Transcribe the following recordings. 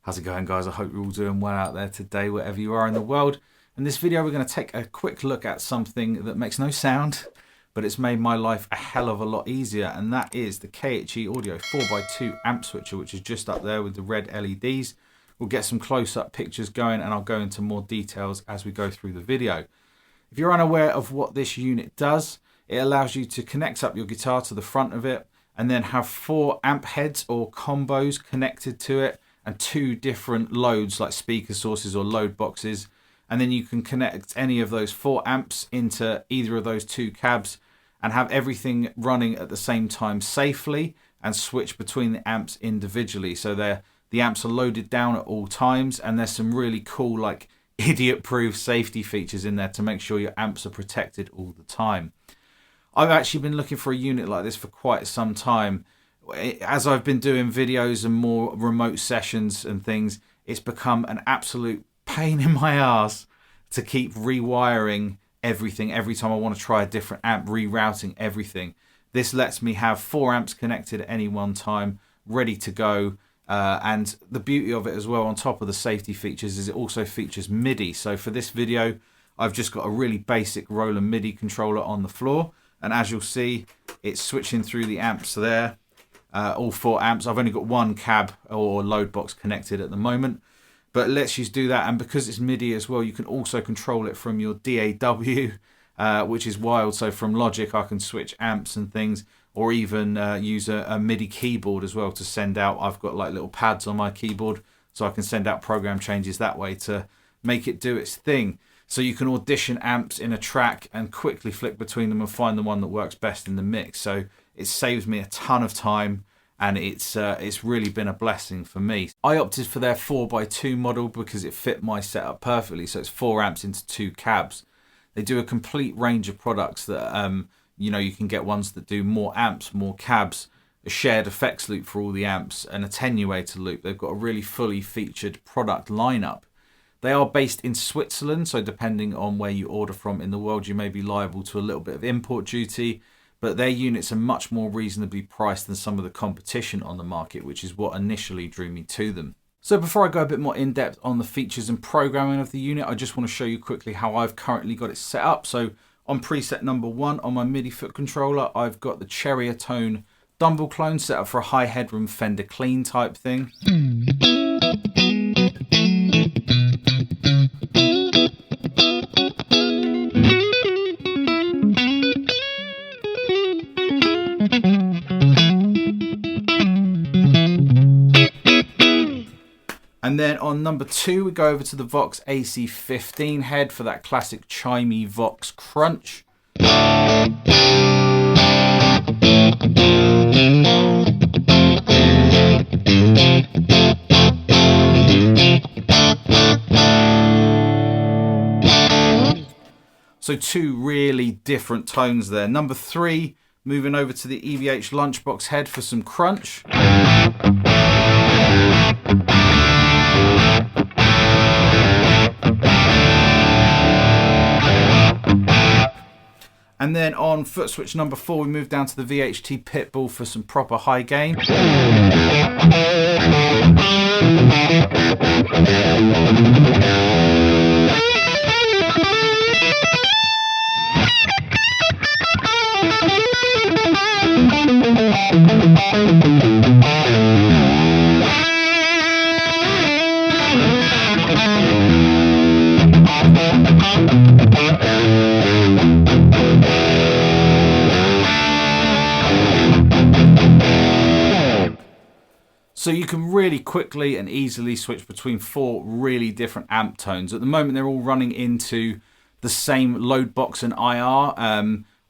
How's it going, guys? I hope you're all doing well out there today, wherever you are in the world. In this video, we're going to take a quick look at something that makes no sound, but it's made my life a hell of a lot easier, and that is the KHE Audio 4x2 amp switcher, which is just up there with the red LEDs. We'll get some close-up pictures going, and I'll go into more details as we go through the video. If you're unaware of what this unit does, it allows you to connect up your guitar to the front of it, and then have 4 amp heads or combos connected to it, and 2 different loads like speaker sources or load boxes, and then you can connect any of those 4 amps into either of those 2 cabs and have everything running at the same time safely and switch between the amps individually. So the amps are loaded down at all times, and there's some really cool like idiot-proof safety features in there to make sure your amps are protected all the time. I've actually been looking for a unit like this for quite some time. As I've been doing videos and more remote sessions and things, it's become an absolute pain in my ass to keep rewiring everything every time I want to try a different amp, rerouting everything. This lets me have 4 amps connected at any one time, ready to go. And the beauty of it as well, on top of the safety features, is it also features MIDI. So for this video, I've just got a really basic Roland MIDI controller on the floor. And as you'll see, it's switching through the amps there. All 4 amps. I've only got 1 cab or load box connected at the moment, but it lets you do that. And because it's MIDI as well, you can also control it from your DAW, which is wild. So from Logic, I can switch amps and things, or even use a MIDI keyboard as well to send out. I've got like little pads on my keyboard, so I can send out program changes that way to make it do its thing. So you can audition amps in a track and quickly flick between them and find the one that works best in the mix. So it saves me a ton of time, and it's really been a blessing for me. I opted for their 4x2 model because it fit my setup perfectly. So it's 4 amps into 2 cabs. They do a complete range of products that you can get ones that do more amps, more cabs, a shared effects loop for all the amps, an attenuator loop. They've got a really fully featured product lineup. They are based in Switzerland, so depending on where you order from in the world, you may be liable to a little bit of import duty, but their units are much more reasonably priced than some of the competition on the market, which is what initially drew me to them. So before I go a bit more in depth on the features and programming of the unit, I just want to show you quickly how I've currently got it set up. So on preset number 1 on my MIDI foot controller, I've got the Ceriatone Dumble clone set up for a high headroom Fender clean type thing. And then on number 2, we go over to the Vox AC15 head for that classic chimey Vox crunch. So 2 really different tones there. Number 3, moving over to the EVH Lunchbox head for some crunch. And then on foot switch number 4, we move down to the VHT Pittbull for some proper high gain. So you can really quickly and easily switch between 4 really different amp tones. At the moment, they're all running into the same load box and IR.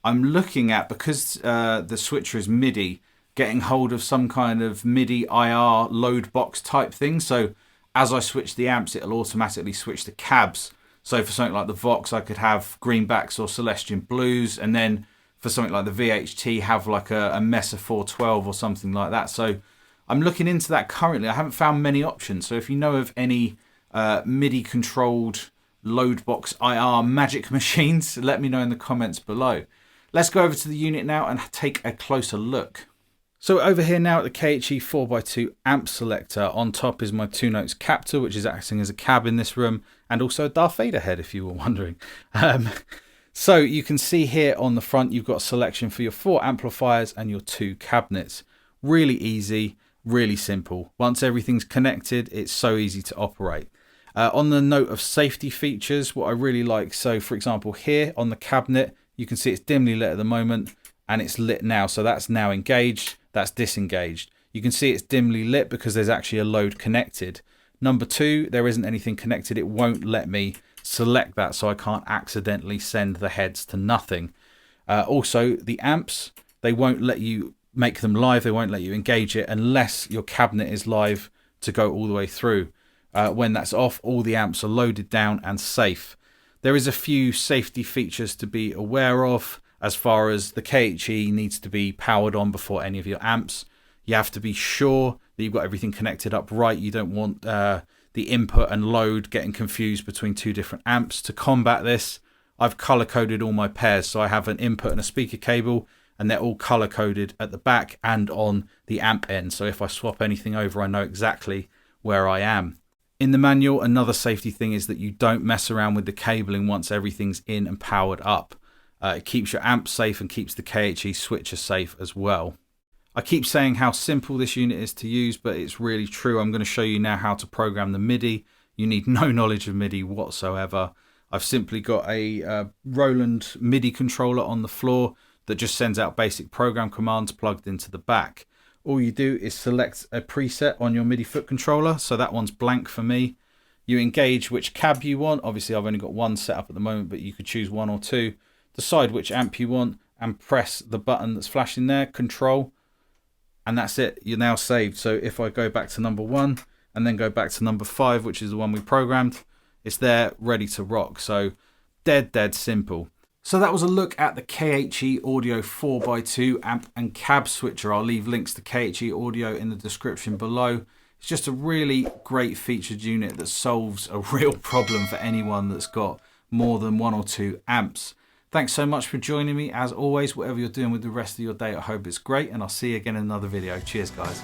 I'm looking at, because the switcher is MIDI, getting hold of some kind of MIDI IR load box type thing. So as I switch the amps, it'll automatically switch the cabs. So for something like the Vox, I could have greenbacks or Celestian blues, and then for something like the VHT, have like a Mesa 412 or something like that. So I'm looking into that currently. I haven't found many options. So if you know of any MIDI controlled load box IR magic machines, let me know in the comments below. Let's go over to the unit now and take a closer look. So over here now at the KHE 4x2 amp selector, on top is my Two Notes Captor, which is acting as a cab in this room, and also a Darth Vader head if you were wondering. So you can see here on the front you've got a selection for your 4 amplifiers and your 2 cabinets. Really easy, really simple. Once everything's connected, it's so easy to operate. On the note of safety features, what I really like, so for example here on the cabinet, you can see it's dimly lit at the moment and it's lit now. So that's now engaged, that's disengaged. You can see it's dimly lit because there's actually a load connected. Number 2, there isn't anything connected. It won't let me select that, so I can't accidentally send the heads to nothing. Also, the amps, they won't let you make them live. They won't let you engage it unless your cabinet is live to go all the way through. When that's off, all the amps are loaded down and safe. There is a few safety features to be aware of as far as the KHE needs to be powered on before any of your amps. You have to be sure that you've got everything connected up right. You don't want the input and load getting confused between 2 different amps. To combat this, I've color coded all my pairs. So I have an input and a speaker cable, and they're all color coded at the back and on the amp end. So if I swap anything over, I know exactly where I am. In the manual, another safety thing is that you don't mess around with the cabling once everything's in and powered up. It keeps your amp safe and keeps the KHE switcher safe as well. I keep saying how simple this unit is to use, but it's really true. I'm going to show you now how to program the MIDI. You need no knowledge of MIDI whatsoever. I've simply got a Roland MIDI controller on the floor that just sends out basic program commands plugged into the back. All you do is select a preset on your MIDI foot controller. So that one's blank for me. You engage which cab you want. Obviously, I've only got one set up at the moment, but you could choose 1 or 2. Decide which amp you want and press the button that's flashing there, control. And that's it, you're now saved. So if I go back to number 1 and then go back to number 5, which is the one we programmed, it's there ready to rock. So dead simple. So that was a look at the KHE Audio 4x2 amp and cab switcher. I'll leave links to KHE Audio in the description below. It's just a really great featured unit that solves a real problem for anyone that's got more than 1 or 2 amps. Thanks so much for joining me. As always, whatever you're doing with the rest of your day, I hope it's great, and I'll see you again in another video. Cheers, guys.